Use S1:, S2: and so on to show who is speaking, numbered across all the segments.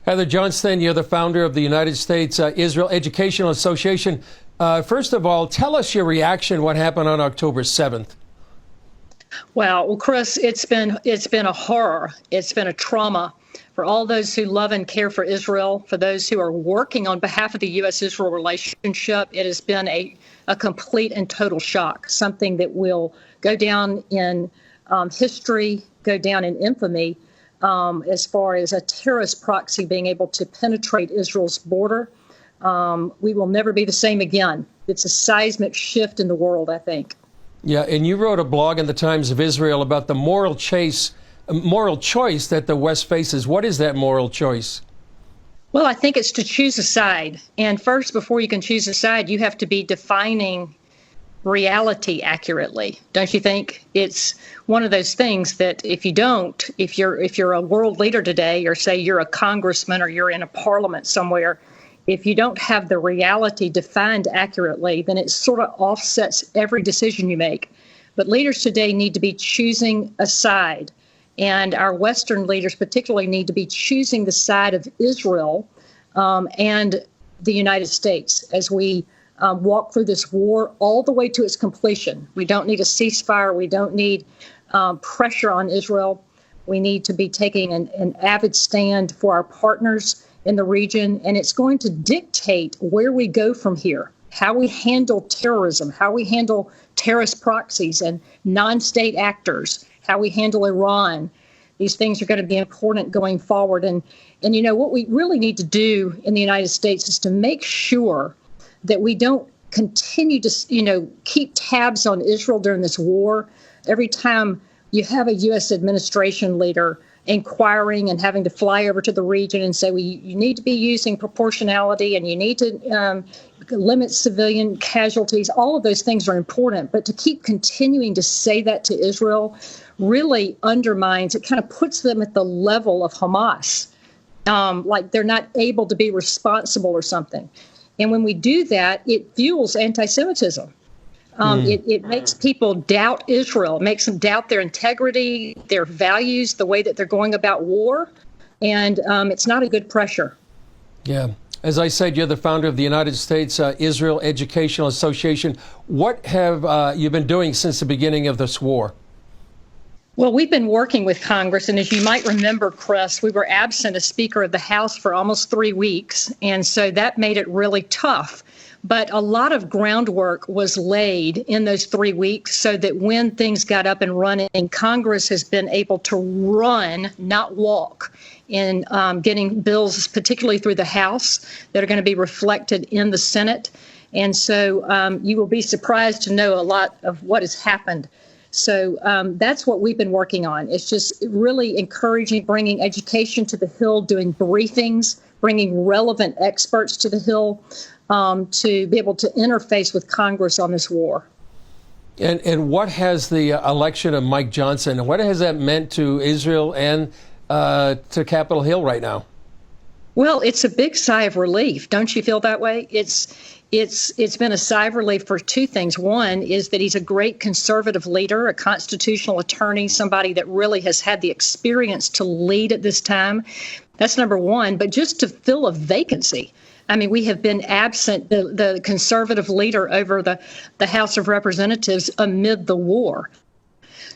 S1: Heather Johnston, you're the founder of the United States Israel Educational Association. First of all, tell us your reaction, what happened on October 7th.
S2: Well, Chris, it's been a horror. It's been a trauma for all those who love and care for Israel, for those who are working on behalf of the U.S.-Israel relationship. It has been a complete and total shock, something that will go down in history, go down in infamy, as far as a terrorist proxy being able to penetrate Israel's border. We will never be the same again. It's a seismic shift in the world, I think.
S1: Yeah, and you wrote a blog in the Times of Israel about the moral choice that the West faces. What is that moral choice?
S2: Well, I think it's to choose a side. And first, before you can choose a side, you have to be defining reality accurately. Don't you think? It's one of those things that if you don't, if you're a world leader today, or say you're a congressman or you're in a parliament somewhere, if you don't have the reality defined accurately, then it sort of offsets every decision you make. But leaders today need to be choosing a side. And our Western leaders particularly need to be choosing the side of Israel and the United States as we walk through this war all the way to its completion. We don't need a ceasefire. We don't need pressure on Israel. We need to be taking an avid stand for our partners in the region, and it's going to dictate where we go from here, how we handle terrorism, how we handle terrorist proxies and non-state actors, how we handle Iran. These things are going to be important going forward. And you know, what we really need to do in the United States is to make sure that we don't continue to, keep tabs on Israel during this war. Every time you have a U.S. administration leader inquiring and having to fly over to the region and say, well, you need to be using proportionality and you need to limit civilian casualties. All of those things are important. But to keep continuing to say that to Israel really undermines, it kind of puts them at the level of Hamas, like they're not able to be responsible or something. And when we do that, it fuels anti-Semitism. It makes people doubt Israel. It makes them doubt their integrity, their values, the way that they're going about war. And it's not a good pressure. Yeah.
S1: As I said, you're the founder of the United States Israel Educational Association. What have you been doing since the beginning of this war?
S2: Well, we've been working with Congress, and as you might remember, Chris, we were absent as Speaker of the House for almost 3 weeks, and so that made it really tough. But a lot of groundwork was laid in those 3 weeks so that when things got up and running, Congress has been able to run, not walk, in getting bills, particularly through the House, that are going to be reflected in the Senate. And so you will be surprised to know a lot of what has happened. So that's what we've been working on. It's just really encouraging, bringing education to the Hill, doing briefings, bringing relevant experts to the Hill to be able to interface with Congress on this war.
S1: And what has the election of Mike Johnson, what has that meant to Israel and to Capitol Hill right now?
S2: Well, it's a big sigh of relief. Don't you feel that way? It's been a sigh of relief for two things. One is that he's a great conservative leader, a constitutional attorney, somebody that really has had the experience to lead at this time. That's number one. But just to fill a vacancy. I mean, we have been absent the conservative leader over the House of Representatives amid the war.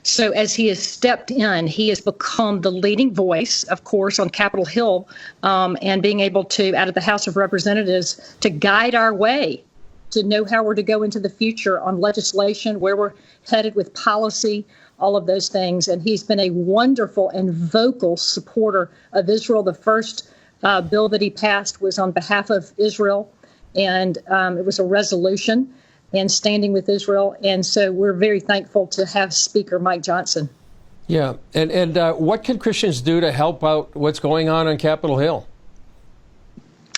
S2: So as he has stepped in, he has become the leading voice, of course, on Capitol Hill, and being able to, out of the House of Representatives, to guide our way, to know how we're to go into the future on legislation, where we're headed with policy, all of those things. And he's been a wonderful and vocal supporter of Israel. The first bill that he passed was on behalf of Israel, and it was a resolution and standing with Israel. And so we're very thankful to have Speaker Mike Johnson.
S1: Yeah. And what can Christians do to help out what's going on Capitol Hill?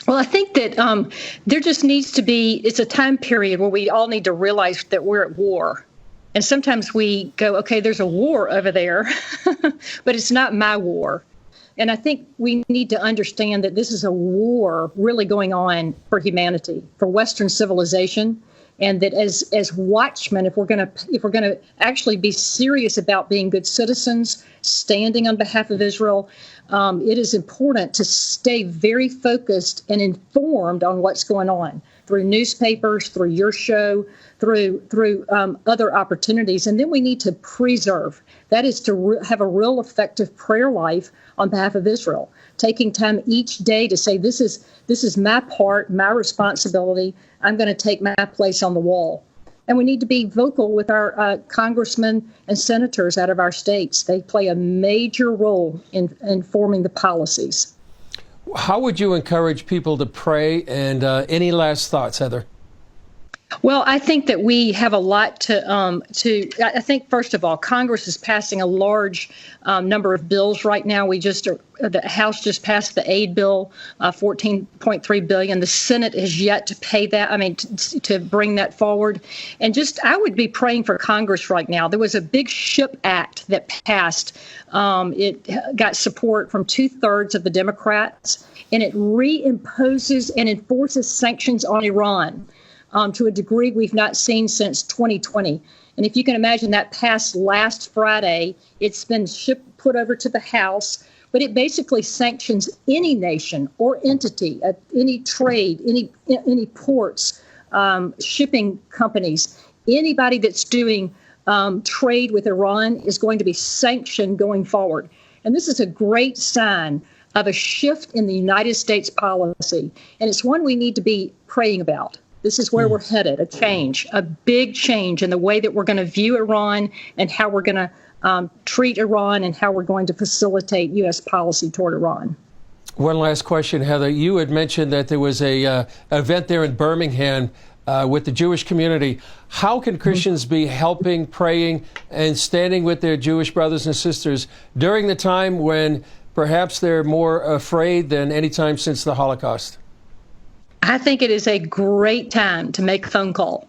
S2: Well, I think that there just needs to be, it's a time period where we all need to realize that we're at war. And sometimes we go, okay, there's a war over there, but it's not my war. And I think we need to understand that this is a war really going on for humanity, for Western civilization. And that as watchmen, if we're going to actually be serious about being good citizens, standing on behalf of Israel, it is important to stay very focused and informed on what's going on through newspapers, through your show, through other opportunities. And then we need to preserve. That is to have a real effective prayer life on behalf of Israel, taking time each day to say, this is my part, my responsibility. I'm going to take my place on the wall. And we need to be vocal with our congressmen and senators out of our states. They play a major role in forming the policies.
S1: How would you encourage people to pray? And any last thoughts, Heather?
S2: Well, I think that we have a lot to. I think first of all, Congress is passing a large number of bills right now. The House just passed the aid bill, $14.3 billion. The Senate has yet to pay that. To bring that forward. And I would be praying for Congress right now. There was a big SHIP Act that passed. It got support from 2/3 of the Democrats, and it reimposes and enforces sanctions on Iran. To a degree we've not seen since 2020. And if you can imagine, that passed last Friday. It's been put over to the House, but it basically sanctions any nation or entity, any trade, any ports, shipping companies, anybody that's doing trade with Iran is going to be sanctioned going forward. And this is a great sign of a shift in the United States policy. And it's one we need to be praying about. This is where we're headed, a big change in the way that we're going to view Iran and how we're going to treat Iran and how we're going to facilitate U.S. policy toward Iran.
S1: One last question, Heather. You had mentioned that there was an event there in Birmingham with the Jewish community. How can Christians be helping, praying, and standing with their Jewish brothers and sisters during the time when perhaps they're more afraid than any time since the Holocaust?
S2: I think it is a great time to make a phone call,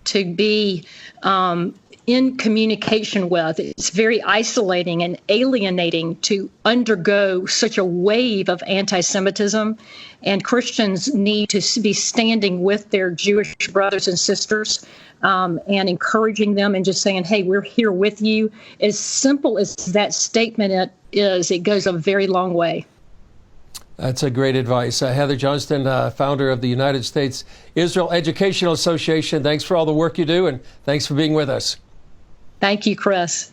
S2: to be in communication with. It's very isolating and alienating to undergo such a wave of anti-Semitism, and Christians need to be standing with their Jewish brothers and sisters and encouraging them and just saying, hey, we're here with you. As simple as that statement is, it goes a very long way.
S1: That's a great advice. Heather Johnston, founder of the United States Israel Educational Association. Thanks for all the work you do, and thanks for being with us.
S2: Thank you, Chris.